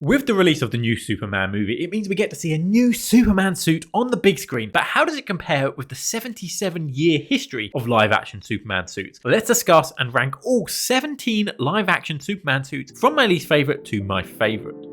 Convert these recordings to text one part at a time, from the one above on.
With the release of the new Superman movie, it means we get to see a new Superman suit on the big screen, but how does it compare with the 77-year history of live-action Superman suits? Let's discuss and rank all 17 live-action Superman suits from my least favourite to my favourite.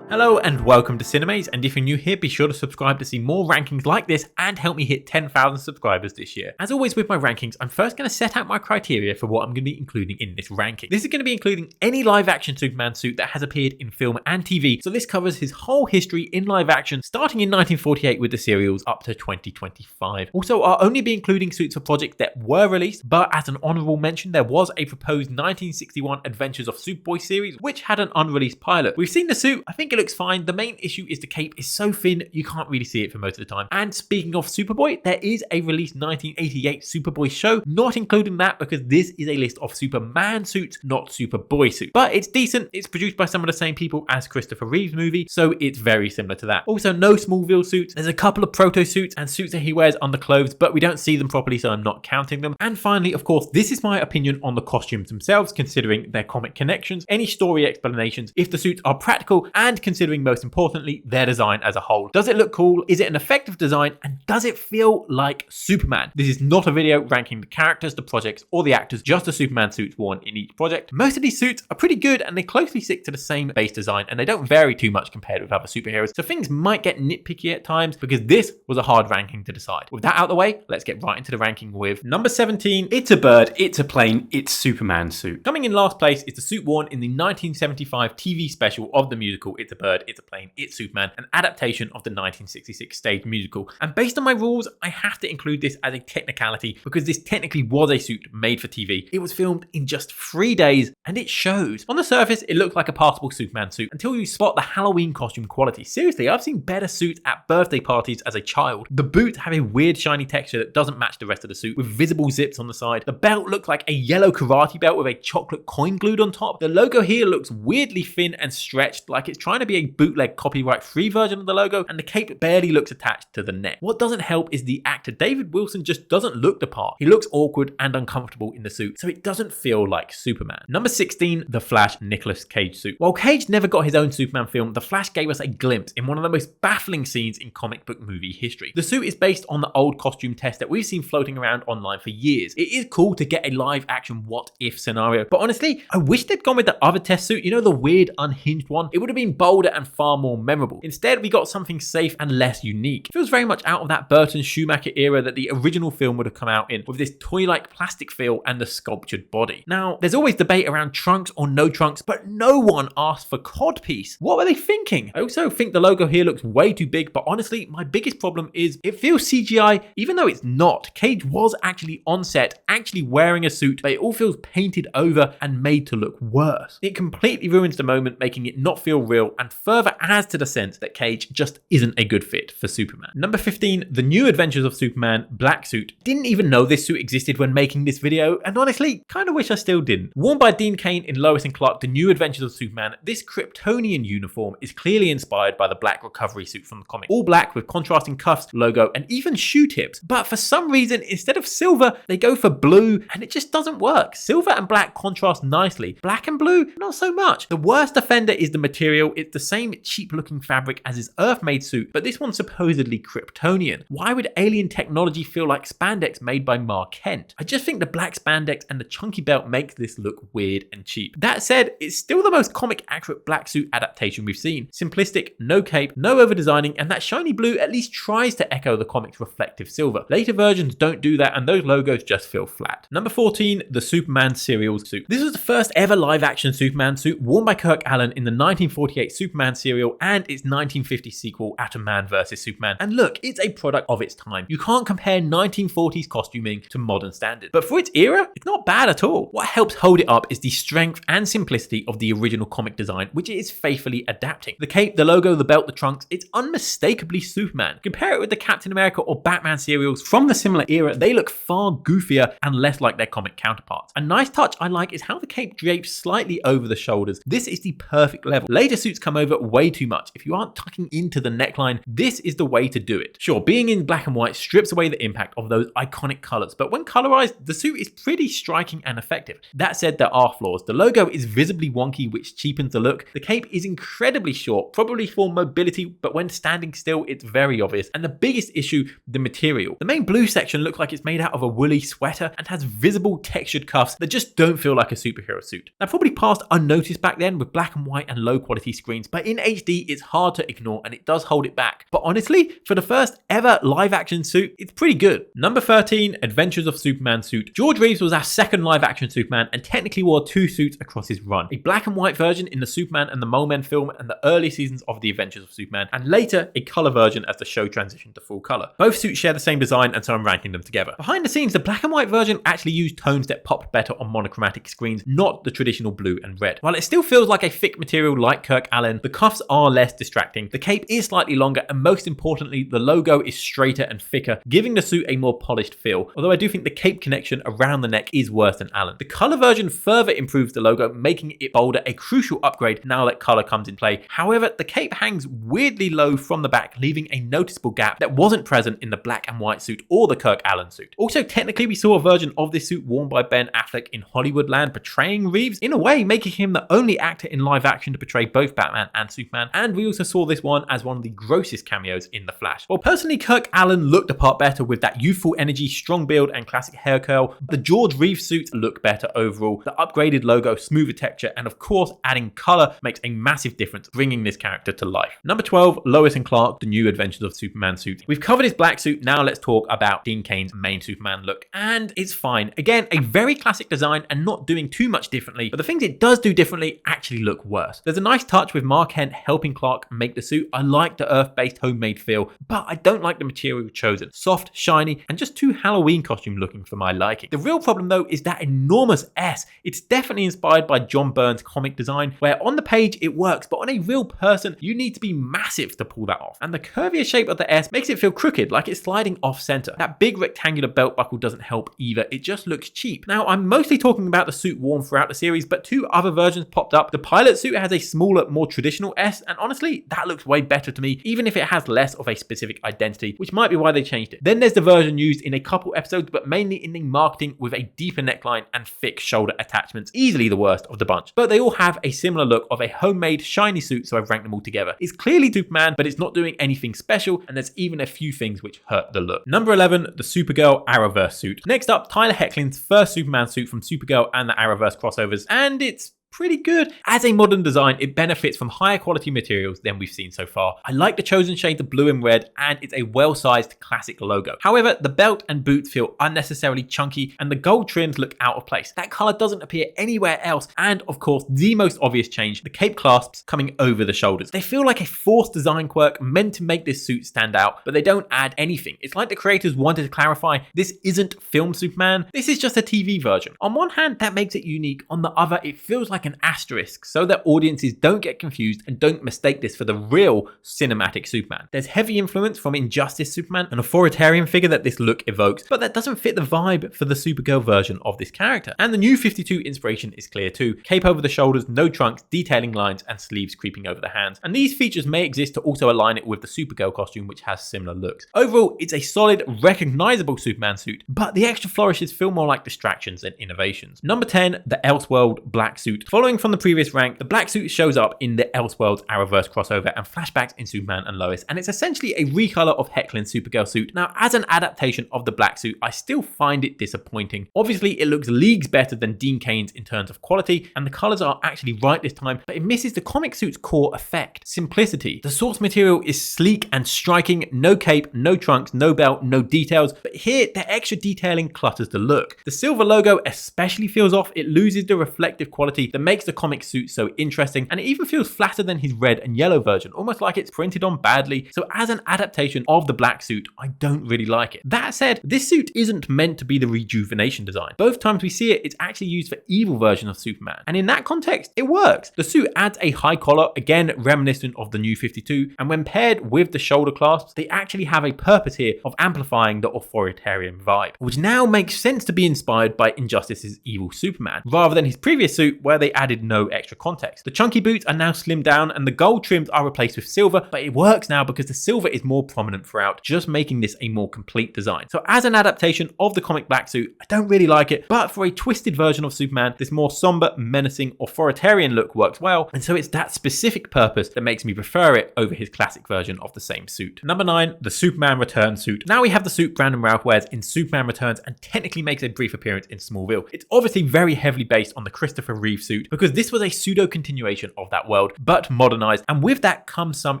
Hello and welcome to Cinemaze, and if you're new here, be sure to subscribe to see more rankings like this and help me hit 10,000 subscribers this year. As always with my rankings, I'm first going to set out my criteria for what I'm going to be including in this ranking. This is going to be including any live action Superman suit that has appeared in film and TV, so this covers his whole history in live action, starting in 1948 with the serials up to 2025. Also, I'll only be including suits for projects that were released, but as an honourable mention, there was a proposed 1961 Adventures of Superboy series, which had an unreleased pilot. We've seen the suit, I think it looks fine. The main issue is the cape is so thin you can't really see it for most of the time. And speaking of Superboy, there is a released 1988 Superboy show, not including that because this is a list of Superman suits, not Superboy suits. But it's decent. It's produced by some of the same people as Christopher Reeves movie, so it's very similar to that. Also, no Smallville suits. There's a couple of proto suits and suits that he wears under clothes, but we don't see them properly, so I'm not counting them. And finally, of course, this is my opinion on the costumes themselves, considering their comic connections, any story explanations, if the suits are practical, and considering most importantly their design as a whole. Does it look cool? Is it an effective design? And does it feel like Superman? This is not a video ranking the characters, the projects, or the actors, just the Superman suits worn in each project. Most of these suits are pretty good and they closely stick to the same base design and they don't vary too much compared with other superheroes, so things might get nitpicky at times because this was a hard ranking to decide. With that out of the way, let's get right into the ranking with number 17. It's a bird, it's a plane, it's Superman suit. Coming in last place is the suit worn in the 1975 TV special of the musical It's a Bird, It's a Plane, It's Superman, an adaptation of the 1966 stage musical. And based on my rules, I have to include this as a technicality because this technically was a suit made for TV. It was filmed in just 3 days and it shows. On the surface, it looked like a passable Superman suit until you spot the Halloween costume quality. Seriously, I've seen better suits at birthday parties as a child. The boots have a weird shiny texture that doesn't match the rest of the suit with visible zips on the side. The belt looked like a yellow karate belt with a chocolate coin glued on top. The logo here looks weirdly thin and stretched, like it's trying to be a bootleg copyright-free version of the logo, and the cape barely looks attached to the neck. What doesn't help is the actor David Wilson just doesn't look the part. He looks awkward and uncomfortable in the suit, so it doesn't feel like Superman. Number 16, The Flash Nicolas Cage suit. While Cage never got his own Superman film, The Flash gave us a glimpse in one of the most baffling scenes in comic book movie history. The suit is based on the old costume test that we've seen floating around online for years. It is cool to get a live action what if scenario, but honestly, I wish they'd gone with the other test suit, you know, the weird unhinged one. It would have been bolder and far more memorable. Instead, we got something safe and less unique. It feels very much out of that Burton Schumacher era that the original film would have come out in, with this toy-like plastic feel and the sculptured body. Now, there's always debate around trunks or no trunks, but no one asked for codpiece. What were they thinking? I also think the logo here looks way too big, but honestly, my biggest problem is it feels CGI, even though it's not. Cage was actually on set, actually wearing a suit, but it all feels painted over and made to look worse. It completely ruins the moment, making it not feel real, and further adds to the sense that Cage just isn't a good fit for Superman. Number 15, The New Adventures of Superman black suit. Didn't even know this suit existed when making this video, and honestly, kind of wish I still didn't. Worn by Dean Cain in Lois and Clark, The New Adventures of Superman, this Kryptonian uniform is clearly inspired by the black recovery suit from the comic. All black with contrasting cuffs, logo, and even shoe tips. But for some reason, instead of silver, they go for blue, and it just doesn't work. Silver and black contrast nicely. Black and blue, not so much. The worst offender is the material. It's the same cheap looking fabric as his Earth-made suit, but this one's supposedly Kryptonian. Why would alien technology feel like spandex made by Mark Kent? I just think the black spandex and the chunky belt makes this look weird and cheap. That said, it's still the most comic accurate black suit adaptation we've seen. Simplistic, no cape, no over-designing, and that shiny blue at least tries to echo the comic's reflective silver. Later versions don't do that, and those logos just feel flat. Number 14, the Superman serials suit. This was the first ever live-action Superman suit worn by Kirk Alyn in the 1948 Superman serial and its 1950 sequel, Atom Man vs. Superman. And look, it's a product of its time. You can't compare 1940s costuming to modern standards. But for its era, it's not bad at all. What helps hold it up is the strength and simplicity of the original comic design, which it is faithfully adapting. The cape, the logo, the belt, the trunks, it's unmistakably Superman. Compare it with the Captain America or Batman serials from the similar era, they look far goofier and less like their comic counterparts. A nice touch I like is how the cape drapes slightly over the shoulders. This is the perfect level. Later suits come come over way too much. If you aren't tucking into the neckline, this is the way to do it. Sure, being in black and white strips away the impact of those iconic colors, but when colorized, the suit is pretty striking and effective. That said, there are flaws. The logo is visibly wonky, which cheapens the look. The cape is incredibly short, probably for mobility, but when standing still, it's very obvious. And the biggest issue, the material. The main blue section looks like it's made out of a woolly sweater and has visible textured cuffs that just don't feel like a superhero suit. That probably passed unnoticed back then with black and white and low quality screens, but in HD, it's hard to ignore and it does hold it back. But honestly, for the first ever live action suit, it's pretty good. Number 13, Adventures of Superman suit. George Reeves was our second live action Superman and technically wore two suits across his run. A black and white version in the Superman and the Mole Men film and the early seasons of The Adventures of Superman, and later a color version as the show transitioned to full color. Both suits share the same design, and so I'm ranking them together. Behind the scenes, the black and white version actually used tones that popped better on monochromatic screens, not the traditional blue and red. While it still feels like a thick material like Kirk Alyn, the cuffs are less distracting, the cape is slightly longer, and most importantly, the logo is straighter and thicker, giving the suit a more polished feel, although I do think the cape connection around the neck is worse than Alyn. The color version further improves the logo, making it bolder, a crucial upgrade now that color comes in play. However, the cape hangs weirdly low from the back, leaving a noticeable gap that wasn't present in the black and white suit or the Kirk Alyn suit. Also, technically, we saw a version of this suit worn by Ben Affleck in Hollywoodland portraying Reeves, in a way making him the only actor in live action to portray both Batman and Superman, and we also saw this one as one of the grossest cameos in The Flash. Well, personally, Kirk Alyn looked the part better with that youthful energy, strong build, and classic hair curl. The George Reeves suits look better overall. The upgraded logo, smoother texture, and of course, adding color makes a massive difference, bringing this character to life. Number 12, Lois and Clark, the new Adventures of Superman suit. We've covered his black suit, now let's talk about Dean Cain's main Superman look, and it's fine. Again, a very classic design and not doing too much differently, but the things it does do differently actually look worse. There's a nice touch with Mark Kent helping Clark make the suit. I like the Earth-based homemade feel, but I don't like the material chosen. Soft, shiny, and just too Halloween costume looking for my liking. The real problem though is that enormous S. It's definitely inspired by John Byrne's comic design, where on the page it works, but on a real person, you need to be massive to pull that off. And the curvier shape of the S makes it feel crooked, like it's sliding off center. That big rectangular belt buckle doesn't help either. It just looks cheap. Now, I'm mostly talking about the suit worn throughout the series, but two other versions popped up. The pilot suit has a smaller, more traditional S, and honestly, that looks way better to me, even if it has less of a specific identity, which might be why they changed it. Then there's the version used in a couple episodes, but mainly in the marketing with a deeper neckline and thick shoulder attachments, easily the worst of the bunch. But they all have a similar look of a homemade shiny suit, so I've ranked them all together. It's clearly Superman, but it's not doing anything special, and there's even a few things which hurt the look. Number 11, the Supergirl Arrowverse suit. Next up, Tyler Hoechlin's first Superman suit from Supergirl and the Arrowverse crossovers, and it's pretty good. As a modern design, it benefits from higher quality materials than we've seen so far. I like the chosen shades of blue and red, and it's a well-sized classic logo. However, the belt and boots feel unnecessarily chunky, and the gold trims look out of place. That color doesn't appear anywhere else, and of course, the most obvious change, the cape clasps coming over the shoulders. They feel like a forced design quirk meant to make this suit stand out, but they don't add anything. It's like the creators wanted to clarify, this isn't film Superman, this is just a TV version. On one hand, that makes it unique. On the other, it feels like an asterisk so that audiences don't get confused and don't mistake this for the real cinematic Superman. There's heavy influence from Injustice Superman, an authoritarian figure that this look evokes, but that doesn't fit the vibe for the Supergirl version of this character. And the new 52 inspiration is clear too. Cape over the shoulders, no trunks, detailing lines, and sleeves creeping over the hands. And these features may exist to also align it with the Supergirl costume, which has similar looks. Overall, it's a solid, recognizable Superman suit, but the extra flourishes feel more like distractions than innovations. Number 10, the Elseworld black suit. Following from the previous rank, the black suit shows up in the Elseworlds Arrowverse crossover and flashbacks in Superman and Lois, and it's essentially a recolor of Hoechlin's Supergirl suit. Now, as an adaptation of the black suit, I still find it disappointing. Obviously, it looks leagues better than Dean Cain's in terms of quality, and the colors are actually right this time, but it misses the comic suit's core effect, simplicity. The source material is sleek and striking, no cape, no trunks, no belt, no details, but here, the extra detailing clutters the look. The silver logo especially feels off. It loses the reflective quality that makes the comic suit so interesting, and it even feels flatter than his red and yellow version, almost like it's printed on badly. So as an adaptation of the black suit, I don't really like it. That said, this suit isn't meant to be the rejuvenation design. Both times we see it, it's actually used for evil version of Superman, and in that context, it works. The suit adds a high collar, again reminiscent of the new 52, and when paired with the shoulder clasps, they actually have a purpose here of amplifying the authoritarian vibe, which now makes sense to be inspired by Injustice's evil Superman, rather than his previous suit where they they added no extra context. The chunky boots are now slimmed down and the gold trims are replaced with silver, but it works now because the silver is more prominent throughout, just making this a more complete design. So as an adaptation of the comic black suit, I don't really like it, but for a twisted version of Superman, this more somber, menacing, authoritarian look works well, and so it's that specific purpose that makes me prefer it over his classic version of the same suit. Number 9, the Superman Returns suit. Now we have the suit Brandon Routh wears in Superman Returns and technically makes a brief appearance in Smallville. It's obviously very heavily based on the Christopher Reeve suit because this was a pseudo continuation of that world, but modernized, and with that comes some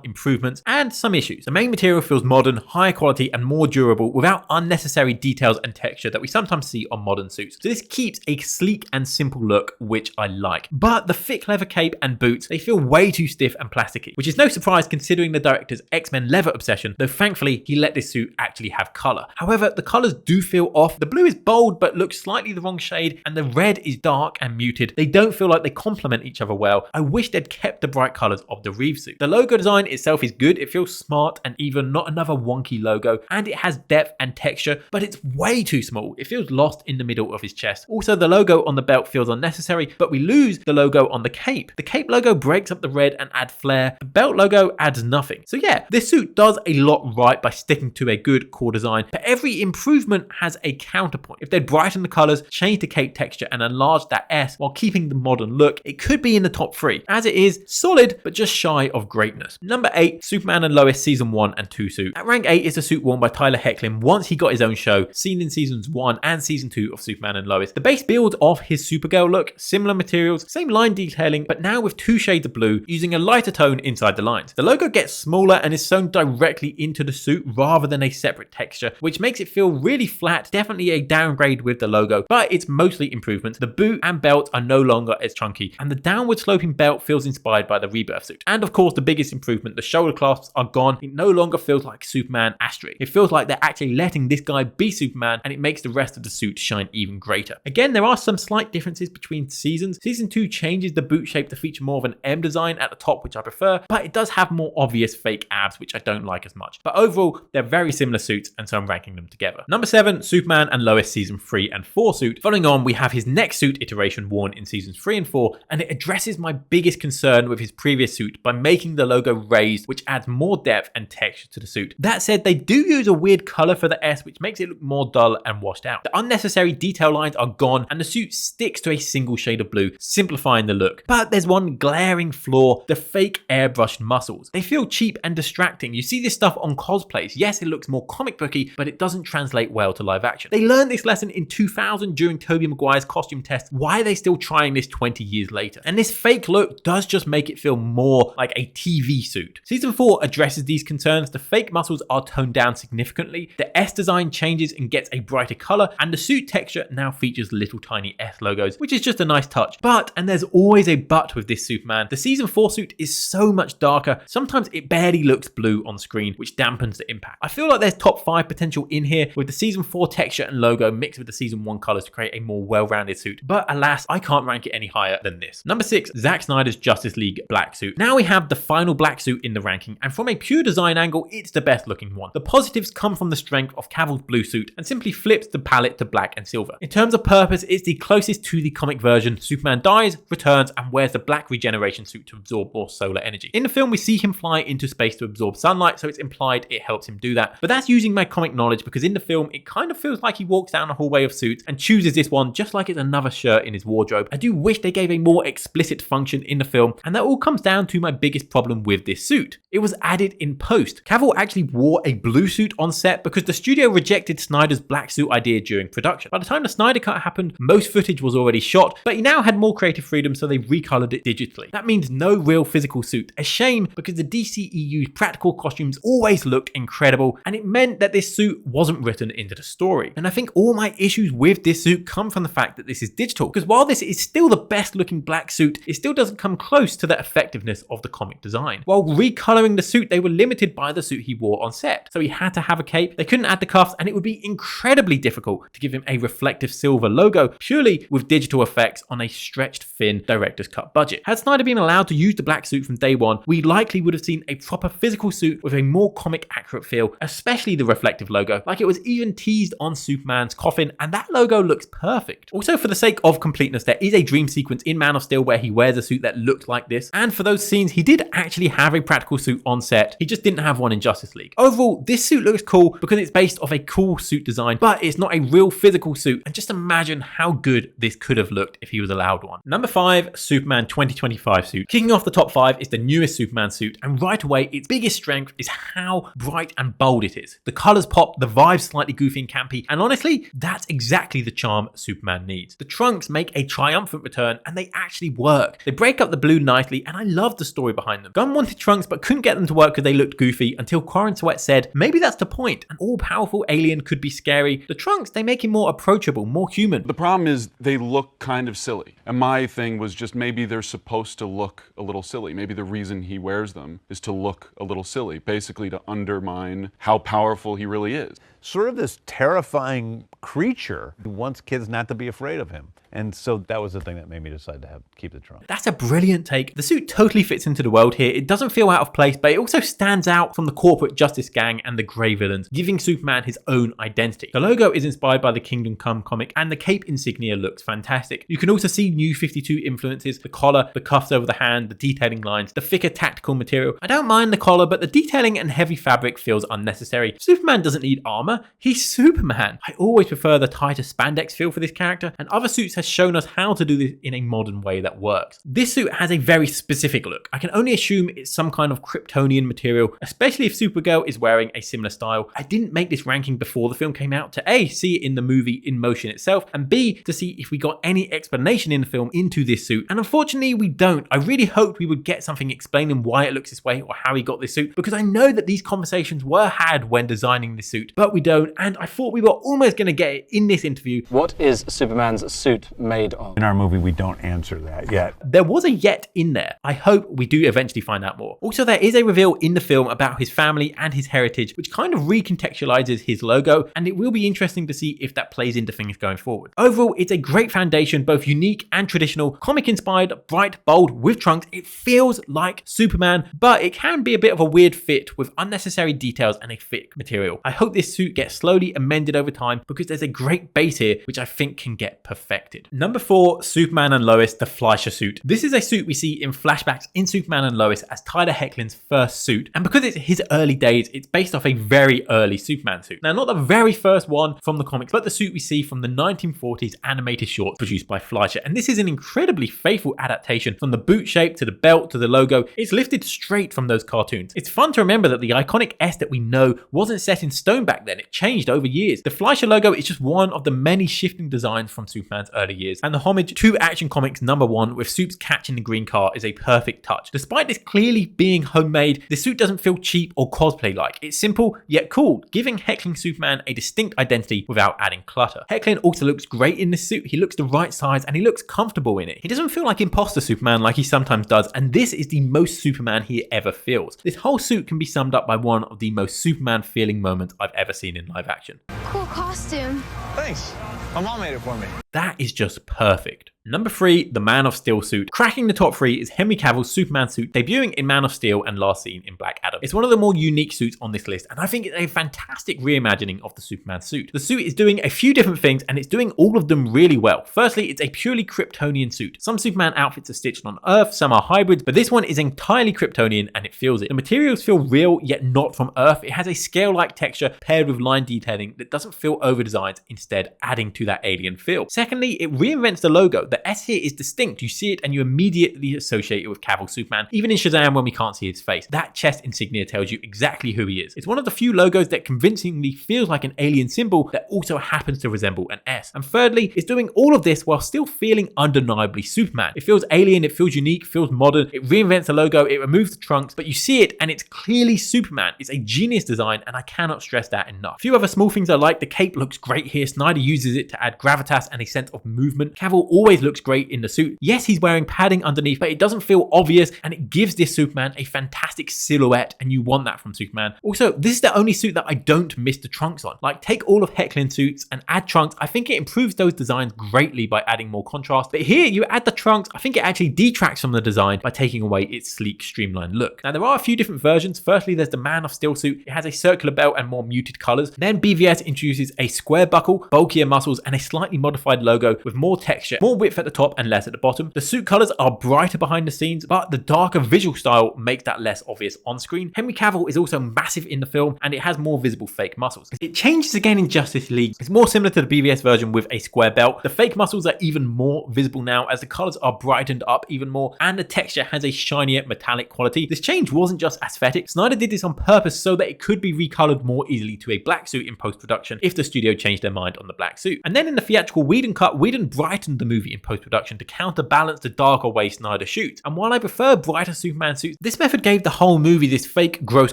improvements and some issues. The main material feels modern, higher quality, and more durable without unnecessary details and texture that we sometimes see on modern suits. So this keeps a sleek and simple look, which I like. But the thick leather cape and boots, they feel way too stiff and plasticky, which is no surprise considering the director's X-Men leather obsession, though thankfully he let this suit actually have color. However, the colors do feel off. The blue is bold but looks slightly the wrong shade, and the red is dark and muted. They don't feel like they complement each other well. I wish they'd kept the bright colors of the Reeves suit. The logo design itself is good. It feels smart and even, not another wonky logo, and it has depth and texture, but it's way too small. It feels lost in the middle of his chest. Also, the logo on the belt feels unnecessary, but we lose the logo on the cape. The cape logo breaks up the red and adds flair. The belt logo adds nothing. So yeah, this suit does a lot right by sticking to a good core design, but every improvement has a counterpoint. If they'd brighten the colors, change the cape texture, and enlarge that S while keeping the modern look, it could be in the top 3. As it is, solid, but just shy of greatness. Number 8, Superman and Lois Season 1 and 2 suit. At rank 8 is the suit worn by Tyler Hoechlin once he got his own show, seen in Seasons 1 and Season 2 of Superman and Lois. The base build of his Supergirl look, similar materials, same line detailing, but now with 2 shades of blue, using a lighter tone inside the lines. The logo gets smaller and is sewn directly into the suit rather than a separate texture, which makes it feel really flat, definitely a downgrade with the logo, but it's mostly improvements. The boot and belt are no longer as chunky, and the downward sloping belt feels inspired by the Rebirth suit. And of course, the biggest improvement, the shoulder clasps are gone. It no longer feels like Superman asterisk. It feels like they're actually letting this guy be Superman, and it makes the rest of the suit shine even greater. Again, there are some slight differences between seasons. Season 2 changes the boot shape to feature more of an M design at the top, which I prefer, but it does have more obvious fake abs, which I don't like as much. But overall, they're very similar suits, and so I'm ranking them together. Number 7, Superman and Lois Season 3 and 4 suit. Following on, we have his next suit iteration worn in Seasons 3 and 4, and it addresses my biggest concern with his previous suit by making the logo raised, which adds more depth and texture to the suit. That said, they do use a weird color for the S, which makes it look more dull and washed out. The unnecessary detail lines are gone, and the suit sticks to a single shade of blue, simplifying the look. But there's one glaring flaw: the fake airbrushed muscles. They feel cheap and distracting. You see this stuff on cosplays. Yes, it looks more comic booky, but it doesn't translate well to live action. They learned this lesson in 2000 during Tobey Maguire's costume test. Why are they still trying this 20 years later? And this fake look does just make it feel more like a TV suit. Season 4 addresses these concerns. The fake muscles are toned down significantly. The S design changes and gets a brighter color, and the suit texture now features little tiny S logos, which is just a nice touch. But, and there's always a but with this Superman, the Season 4 suit is so much darker. Sometimes it barely looks blue on screen, which dampens the impact. I feel like there's top 5 potential in here with the Season 4 texture and logo mixed with the Season 1 colors to create a more well-rounded suit. But alas, I can't rank it any higher than this. Number 6, Zack Snyder's Justice League black suit. Now we have the final black suit in the ranking, and from a pure design angle, it's the best looking one. The positives come from the strength of Cavill's blue suit and simply flips the palette to black and silver. In terms of purpose, it's the closest to the comic version. Superman dies, returns, and wears the black regeneration suit to absorb more solar energy. In the film, we see him fly into space to absorb sunlight, so it's implied it helps him do that. But that's using my comic knowledge, because in the film, it kind of feels like he walks down a hallway of suits and chooses this one just like it's another shirt in his wardrobe. I do wish they gave a more explicit function in the film, and that all comes down to my biggest problem with this suit. It was added in post. Cavill actually wore a blue suit on set because the studio rejected Snyder's black suit idea during production. By the time the Snyder Cut happened, most footage was already shot, but he now had more creative freedom, so they recolored it digitally. That means no real physical suit. A shame, because the DCEU's practical costumes always looked incredible, and it meant that this suit wasn't written into the story. And I think all my issues with this suit come from the fact that this is digital, because while this is still the best looking black suit, it still doesn't come close to the effectiveness of the comic design. While recoloring the suit, they were limited by the suit he wore on set. So he had to have a cape, they couldn't add the cuffs, and it would be incredibly difficult to give him a reflective silver logo, purely with digital effects on a stretched thin director's cut budget. Had Snyder been allowed to use the black suit from day one, we likely would have seen a proper physical suit with a more comic accurate feel, especially the reflective logo, like it was even teased on Superman's coffin, and that logo looks perfect. Also, for the sake of completeness, there is a dream sequence in Man of Steel where he wears a suit that looked like this. And for those scenes, he did actually have a practical suit on set. He just didn't have one in Justice League. Overall, this suit looks cool because it's based off a cool suit design, but it's not a real physical suit. And just imagine how good this could have looked if he was allowed one. Number 5, Superman 2025 suit. Kicking off the top 5 is the newest Superman suit, and right away, its biggest strength is how bright and bold it is. The colors pop, the vibe's slightly goofy and campy, and honestly, that's exactly the charm Superman needs. The trunks make a triumphant return, and they actually work. They break up the blue nicely, and I love the story behind them. Gunn wanted trunks, but couldn't get them to work because they looked goofy until Quarren Sweat said, maybe that's the point. An all-powerful alien could be scary. The trunks, they make him more approachable, more human. The problem is they look kind of silly. And my thing was just maybe they're supposed to look a little silly. Maybe the reason he wears them is to look a little silly, basically to undermine how powerful he really is. Sort of this terrifying creature who wants kids not to be afraid of him. And so that was the thing that made me decide to keep the trunk. That's a brilliant take. The suit totally fits into the world here. It doesn't feel out of place, but it also stands out from the corporate justice gang and the grey villains, giving Superman his own identity. The logo is inspired by the Kingdom Come comic, and the cape insignia looks fantastic. You can also see New 52 influences, the collar, the cuffs over the hand, the detailing lines, the thicker tactical material. I don't mind the collar, but the detailing and heavy fabric feels unnecessary. Superman doesn't need armor. He's Superman. I always prefer the tighter spandex feel for this character, and other suits has shown us how to do this in a modern way that works. This suit has a very specific look. I can only assume it's some kind of Kryptonian material, especially if Supergirl is wearing a similar style. I didn't make this ranking before the film came out to A, see it in the movie in motion itself, and B, to see if we got any explanation in the film into this suit. And unfortunately, we don't. I really hoped we would get something explaining why it looks this way or how he got this suit, because I know that these conversations were had when designing this suit, but we don't, and I thought we were almost going to get it in this interview. What is Superman's suit made of? In our movie, we don't answer that yet. There was a yet in there. I hope we do eventually find out more. Also, there is a reveal in the film about his family and his heritage, which kind of recontextualizes his logo, and it will be interesting to see if that plays into things going forward. Overall, it's a great foundation, both unique and traditional, comic-inspired, bright, bold, with trunks. It feels like Superman, but it can be a bit of a weird fit with unnecessary details and a thick material. I hope this suit gets slowly amended over time because there's a great base here, which I think can get perfected. Number 4, Superman and Lois, the Fleischer suit. This is a suit we see in flashbacks in Superman and Lois as Tyler Hoechlin's first suit, and because it's his early days, it's based off a very early Superman suit. Now, not the very first one from the comics, but the suit we see from the 1940s animated shorts produced by Fleischer, and this is an incredibly faithful adaptation from the boot shape to the belt to the logo. It's lifted straight from those cartoons. It's fun to remember that the iconic S that we know wasn't set in stone back then. It changed over years. The Fleischer logo is just one of the many shifting designs from Superman's early years, and the homage to Action Comics #1 with Supes catching the green car is a perfect touch. Despite this clearly being homemade, the suit doesn't feel cheap or cosplay-like. It's simple yet cool, giving Hoechlin Superman a distinct identity without adding clutter. Hoechlin also looks great in this suit. He looks the right size and he looks comfortable in it. He doesn't feel like imposter Superman like he sometimes does, and this is the most Superman he ever feels. This whole suit can be summed up by one of the most Superman feeling moments I've ever seen in live action. Cool costume. Thanks. My mom made it for me. That is just perfect. Number 3, the Man of Steel suit. Cracking the top 3 is Henry Cavill's Superman suit, debuting in Man of Steel and last seen in Black Adam. It's one of the more unique suits on this list, and I think it's a fantastic reimagining of the Superman suit. The suit is doing a few different things, and it's doing all of them really well. Firstly, it's a purely Kryptonian suit. Some Superman outfits are stitched on Earth, some are hybrids, but this one is entirely Kryptonian, and it feels it. The materials feel real, yet not from Earth. It has a scale-like texture paired with line detailing that doesn't feel over-designed, instead adding to that alien feel. Secondly, it reinvents the logo. The S here is distinct. You see it and you immediately associate it with Cavill Superman, even in Shazam when we can't see his face. That chest insignia tells you exactly who he is. It's one of the few logos that convincingly feels like an alien symbol that also happens to resemble an S. And thirdly, it's doing all of this while still feeling undeniably Superman. It feels alien, it feels unique, feels modern. It reinvents the logo, it removes the trunks, but you see it and it's clearly Superman. It's a genius design and I cannot stress that enough. A few other small things I like. The cape looks great here. Snyder uses it to add gravitas and a sense of movement. Cavill always looks great in the suit. Yes, he's wearing padding underneath, but it doesn't feel obvious and it gives this Superman a fantastic silhouette, and you want that from Superman. Also, this is the only suit that I don't miss the trunks on. Like, take all of Hoechlin's suits and add trunks. I think it improves those designs greatly by adding more contrast. But here, you add the trunks, I think it actually detracts from the design by taking away its sleek, streamlined look. Now, there are a few different versions. Firstly, there's the Man of Steel suit. It has a circular belt and more muted colors. Then BVS introduces a square buckle, bulkier muscles, and a slightly modified logo with more texture, more width width at the top and less at the bottom. The suit colors are brighter behind the scenes, but the darker visual style makes that less obvious on screen. Henry Cavill is also massive in the film, and it has more visible fake muscles. It changes again in Justice League. It's more similar to the BVS version with a square belt. The fake muscles are even more visible now as the colors are brightened up even more, and the texture has a shinier metallic quality. This change wasn't just aesthetic. Snyder did this on purpose so that it could be recolored more easily to a black suit in post-production if the studio changed their mind on the black suit. And then in the theatrical Whedon cut, Whedon brightened the movie in post-production to counterbalance the darker way Snyder shoots. And while I prefer brighter Superman suits, this method gave the whole movie this fake, gross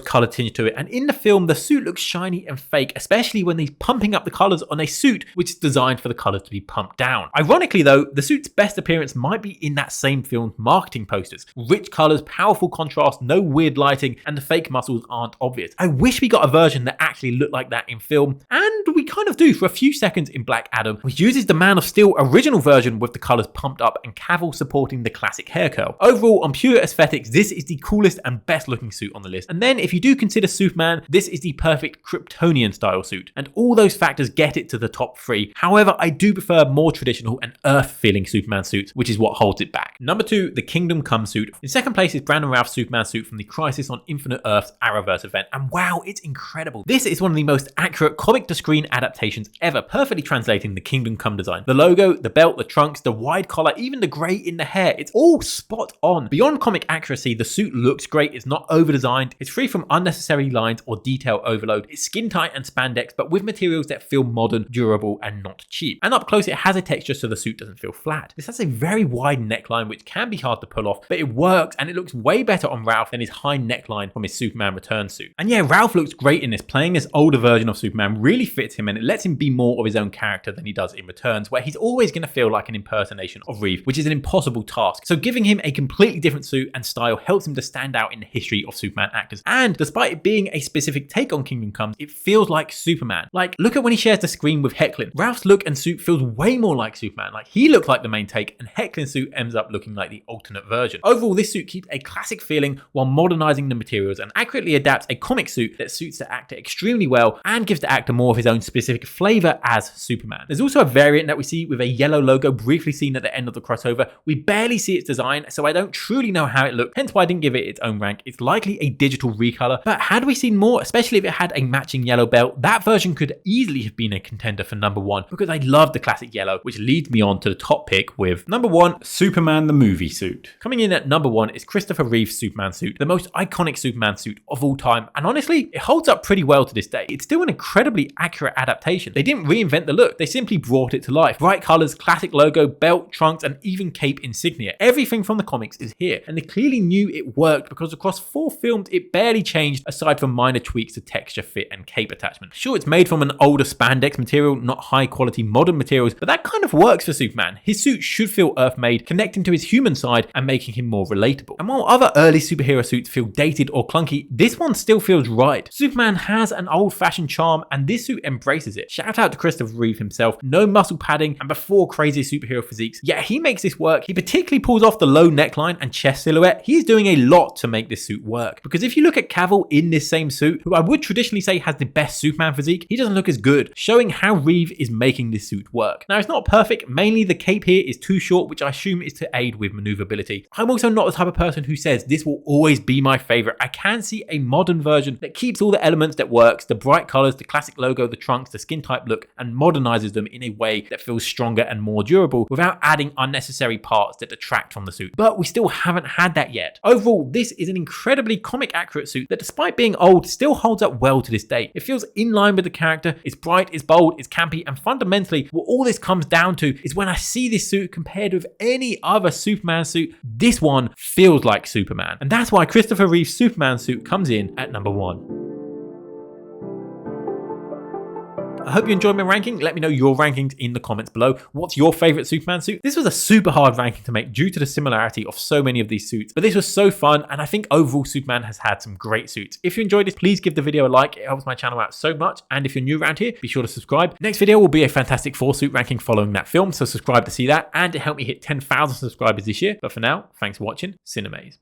color tinge to it. And in the film, the suit looks shiny and fake, especially when he's pumping up the colors on a suit which is designed for the colors to be pumped down. Ironically though, the suit's best appearance might be in that same film's marketing posters. Rich colors, powerful contrast, no weird lighting, and the fake muscles aren't obvious. I wish we got a version that actually looked like that in film, and we kind of do for a few seconds in Black Adam, which uses the Man of Steel original version with the colors pumped up and Cavill supporting the classic hair curl. Overall, on pure aesthetics, this is the coolest and best looking suit on the list. And then if you do consider Superman, this is the perfect Kryptonian style suit, and all those factors get it to the top 3. However, I do prefer more traditional and Earth feeling Superman suits, which is what holds it back. Number 2, the Kingdom Come suit. In second place is Brandon Routh's Superman suit from the Crisis on Infinite Earths Arrowverse event, and wow, it's incredible. This is one of the most accurate comic to screen adaptations ever, perfectly translating the Kingdom Come design. The logo, the belt, the trunks, the wide collar, even the grey in the hair, it's all spot on. Beyond comic accuracy, the suit looks great, it's not over designed, it's free from unnecessary lines or detail overload, it's skin tight and spandex, but with materials that feel modern, durable, and not cheap. And up close, it has a texture so the suit doesn't feel flat. This has a very wide neckline, which can be hard to pull off, but it works, and it looks way better on Ralph than his high neckline from his Superman Returns suit. And yeah, Ralph looks great in this. Playing this older version of Superman really fits him, and it lets him be more of his own character than he does in Returns, where he's always going to feel like an impersonation of Reeves, which is an impossible task. So giving him a completely different suit and style helps him to stand out in the history of Superman actors. And despite it being a specific take on Kingdom Come, it feels like Superman. Like, look at when he shares the screen with Hecklin. Ralph's look and suit feels way more like Superman. Like, he looks like the main take, and Hecklin's suit ends up looking like the alternate version. Overall, this suit keeps a classic feeling while modernizing the materials and accurately adapts a comic suit that suits the actor extremely well and gives the actor more of his own specific flavor as Superman. There's also a variant that we see with a yellow logo briefly seen at the end of the crossover. We barely see its design, so I don't truly know how it looked, hence why I didn't give it its own rank. It's likely a digital recolor, but had we seen more, especially if it had a matching yellow belt, that version could easily have been a contender for number 1 because I love the classic yellow, which leads me on to the top pick with number 1, Superman the movie suit. Coming in at number 1 is Christopher Reeve's Superman suit, the most iconic Superman suit of all time, and honestly, it holds up pretty well to this day. It's still an incredibly accurate adaptation. They didn't reinvent the look, they simply brought it to life. Bright colors, classic logo, belt, trunks, and even cape insignia. Everything from the comics is here, and they clearly knew it worked because across 4 films, it barely changed aside from minor tweaks to texture, fit, and cape attachment. Sure, it's made from an older spandex material, not high quality modern materials, but that kind of works for Superman. His suit should feel Earth-made, connecting to his human side and making him more relatable. And while other early superhero suits feel dated or clunky, this one still feels right. Superman has an old-fashioned charm, and this suit embraces it. Shout out to Christopher Reeve himself. No muscle padding and before crazy superhero physiques, yet he makes this work. He particularly pulls off the low neckline and chest silhouette. He's doing a lot to make this suit work, because if you look at Cavill in this same suit, who I would traditionally say has the best Superman physique, he doesn't look as good, showing how Reeve is making this suit work. Now, it's not perfect. Mainly the cape here is too short, which I assume is to aid with maneuverability. I'm also not the type of person who says this will always be my favorite. I can see a modern version that keeps all the elements that works, the bright colors, the classic logo, the trunks, the skin type look, and modernizes them in a way that feels stronger and more durable without adding unnecessary parts that detract from the suit. But we still haven't had that yet. Overall, this is an incredibly comic accurate suit that, despite being old, still holds up well to this day. It feels in line with the character, it's bright, it's bold, it's campy, and fundamentally, what all this comes down to is when I see this suit compared with any other Superman suit, this one feels like Superman. And that's why Christopher Reeve's Superman suit comes in at number 1. I hope you enjoyed my ranking. Let me know your rankings in the comments below. What's your favorite Superman suit? This was a super hard ranking to make due to the similarity of so many of these suits, but this was so fun, and I think overall Superman has had some great suits. If you enjoyed this, please give the video a like. It helps my channel out so much, and if you're new around here, be sure to subscribe. Next video will be a Fantastic Four suit ranking following that film, so subscribe to see that, and it helped me hit 10,000 subscribers this year. But for now, thanks for watching. Cinemaze.